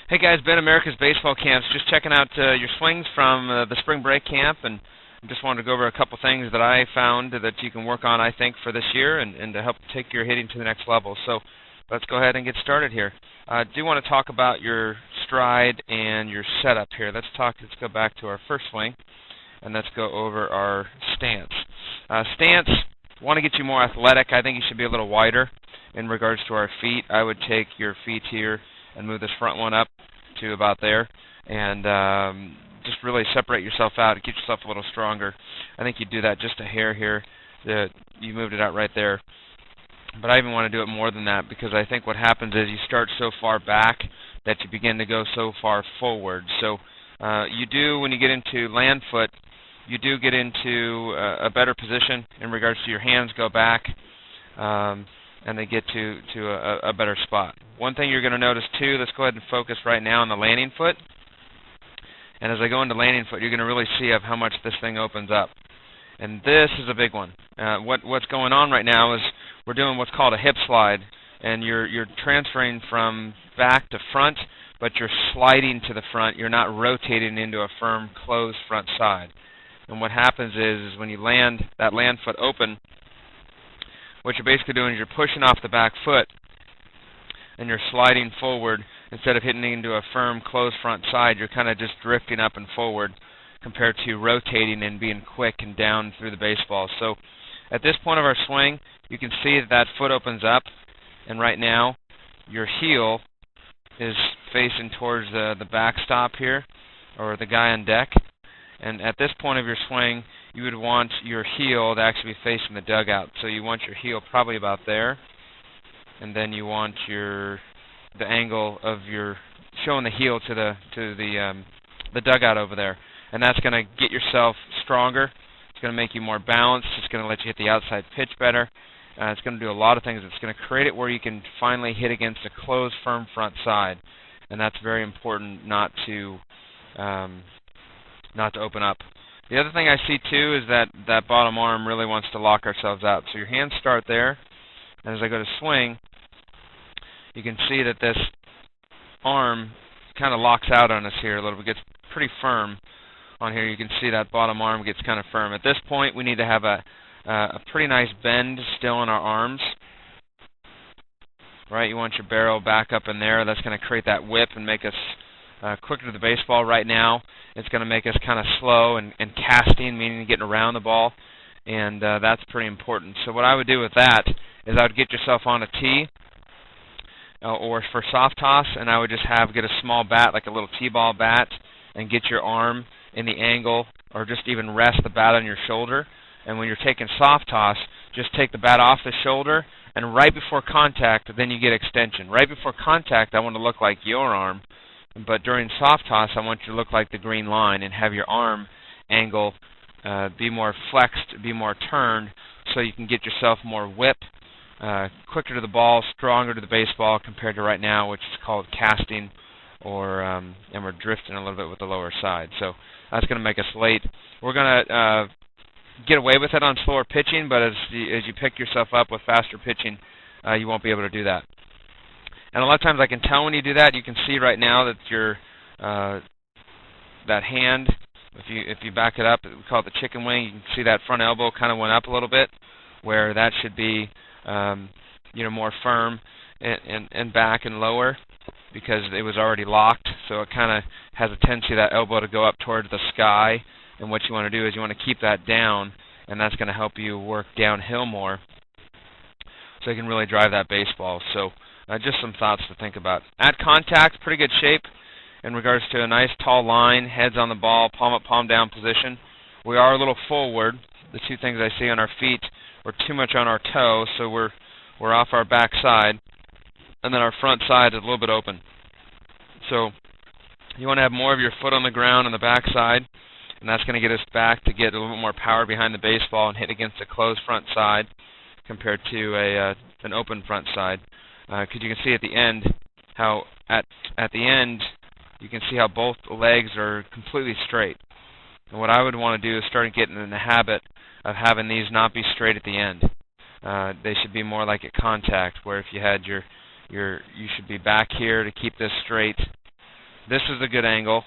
Hey guys, Ben, America's Baseball Camps. Just checking out your swings from the spring break camp, and just wanted to go over a couple things that I found that you can work on, I think, for this year and to help take your hitting to the next level. So let's go ahead and get started here. I do want to talk about your stride and your setup here. Let's go back to our first swing, and let's go over our stance. Stance, want to get you more athletic. I think you should be a little wider in regards to our feet. I would take your feet here and move this front one up to about there, and just really separate yourself out and get yourself a little stronger. I think you do that just a hair here. You moved it out right there. But I even want to do it more than that, because I think what happens is you start so far back that you begin to go so far forward. So you do, when you get into land foot, you do get into a better position in regards to your hands go back, and they get to a better spot. One thing you're going to notice too, let's go ahead and focus right now on the landing foot. And as I go into landing foot, you're going to really see how much this thing opens up. And this is a big one. What's going on right now is we're doing what's called a hip slide, and you're transferring from back to front, but you're sliding to the front. You're not rotating into a firm, closed front side. And what happens is when you land that land foot open, what you're basically doing is you're pushing off the back foot, and you're sliding forward. Instead of hitting into a firm, closed front side, you're kind of just drifting up and forward compared to rotating and being quick and down through the baseball. So at this point of our swing, you can see that foot opens up, and right now your heel is facing towards the backstop here, or the guy on deck. And at this point of your swing, you would want your heel to actually be facing the dugout. So you want your heel probably about there, and then you want the angle of your showing the heel to the dugout over there. And that's going to get yourself stronger. It's going to make you more balanced. It's going to let you hit the outside pitch better. It's going to do a lot of things. It's going to create it where you can finally hit against a closed, firm front side, and that's very important not to open up. The other thing I see too is that bottom arm really wants to lock ourselves out. So your hands start there, and as I go to swing, you can see that this arm kind of locks out on us here a little bit. It gets pretty firm on here. You can see that bottom arm gets kind of firm. At this point, we need to have a pretty nice bend still in our arms. Right, you want your barrel back up in there. That's going to create that whip and make us quicker to the baseball. Right now, it's going to make us kind of slow and casting, meaning getting around the ball, and that's pretty important. So what I would do with that is I would get yourself on a tee, or for soft toss, and I would just get a small bat, like a little t-ball bat, and get your arm in the angle, or just even rest the bat on your shoulder. And when you're taking soft toss, just take the bat off the shoulder, and right before contact, then you get extension. Right before contact, I want to look like your arm, but during soft toss, I want you to look like the green line and have your arm angle be more flexed, be more turned, so you can get yourself more whip, quicker to the ball, stronger to the baseball compared to right now, which is called casting, and we're drifting a little bit with the lower side. So that's going to make us late. We're going to get away with it on slower pitching, but as you pick yourself up with faster pitching, you won't be able to do that. And a lot of times I can tell when you do that. You can see right now that your that hand, if you back it up, we call it the chicken wing, you can see that front elbow kind of went up a little bit, where that should be more firm and back and lower, because it was already locked. So it kind of has a tendency, that elbow, to go up towards the sky. And what you want to do is you want to keep that down, and that's going to help you work downhill more, so you can really drive that baseball. So just some thoughts to think about. At contact, pretty good shape in regards to a nice tall line, heads on the ball, palm up, palm down position. We are a little forward. The two things I see on our feet, we're too much on our toe, so we're off our back side, and then our front side is a little bit open. So you want to have more of your foot on the ground on the back side, and that's going to get us back to get a little bit more power behind the baseball and hit against a closed front side compared to an open front side. Because you can see at the end how at the end you can see how both legs are completely straight. And what I would want to do is start getting in the habit of having these not be straight at the end. They should be more like at contact, where if you had you should be back here to keep this straight, This is a good angle,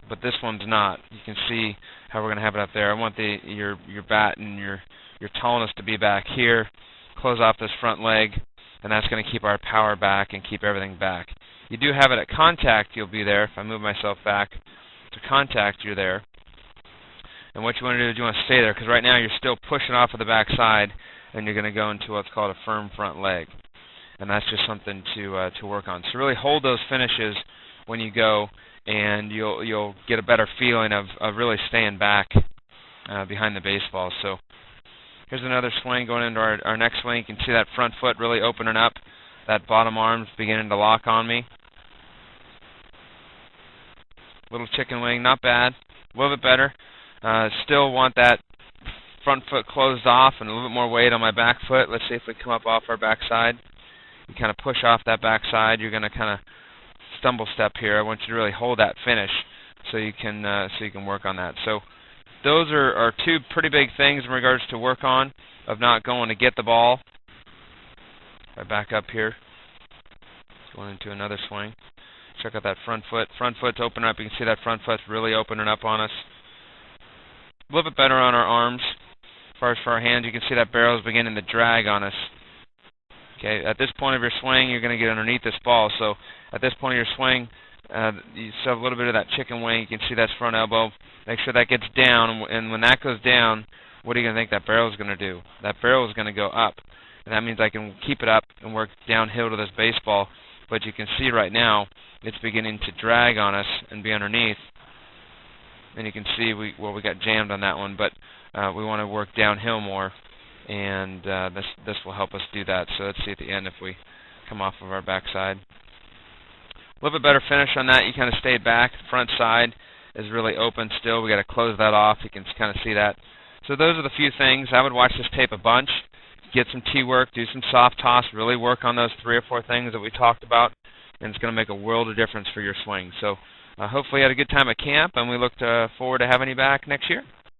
but this one's not. You can see how we're going to have it up there. I want your bat and your tallness to be back here. Close off this front leg, and that's going to keep our power back and keep everything back. You do have it at contact, you'll be there. If I move myself back to contact, you're there. And what you want to do is you want to stay there, because right now you're still pushing off of the back side, and you're going to go into what's called a firm front leg. And that's just something to work on. So really hold those finishes when you go, and you'll get a better feeling of really staying back behind the baseball. So here's another swing going into our next swing. You can see that front foot really opening up. That bottom arm's beginning to lock on me. Little chicken wing, not bad. A little bit better. Still want that front foot closed off and a little bit more weight on my back foot. Let's see if we come up off our back side. You kind of push off that back side. You're going to kind of stumble step here. I want you to really hold that finish so you can work on that. So those are two pretty big things in regards to work on, of not going to get the ball. If I back up here, going into another swing. Check out that front foot. Front foot's opening up. You can see that front foot's really opening up on us. A little bit better on our arms. As far as for our hands, you can see that barrel is beginning to drag on us. Okay, at this point of your swing, you're going to get underneath this ball. So at this point of your swing, you still have a little bit of that chicken wing. You can see that front elbow. Make sure that gets down, and when that goes down, what are you going to think that barrel is going to do? That barrel is going to go up, and that means I can keep it up and work downhill to this baseball. But you can see right now it's beginning to drag on us and be underneath. And you can see we got jammed on that one, but we want to work downhill more, and this will help us do that. So let's see at the end if we come off of our backside. A little bit better finish on that. You kind of stayed back. The front side is really open still. We got to close that off. You can kind of see that. So those are the few things. I would watch this tape a bunch. Get some tee work, do some soft toss, really work on those 3 or 4 things that we talked about, and it's going to make a world of difference for your swing. So hopefully you had a good time at camp, and we look forward to having you back next year.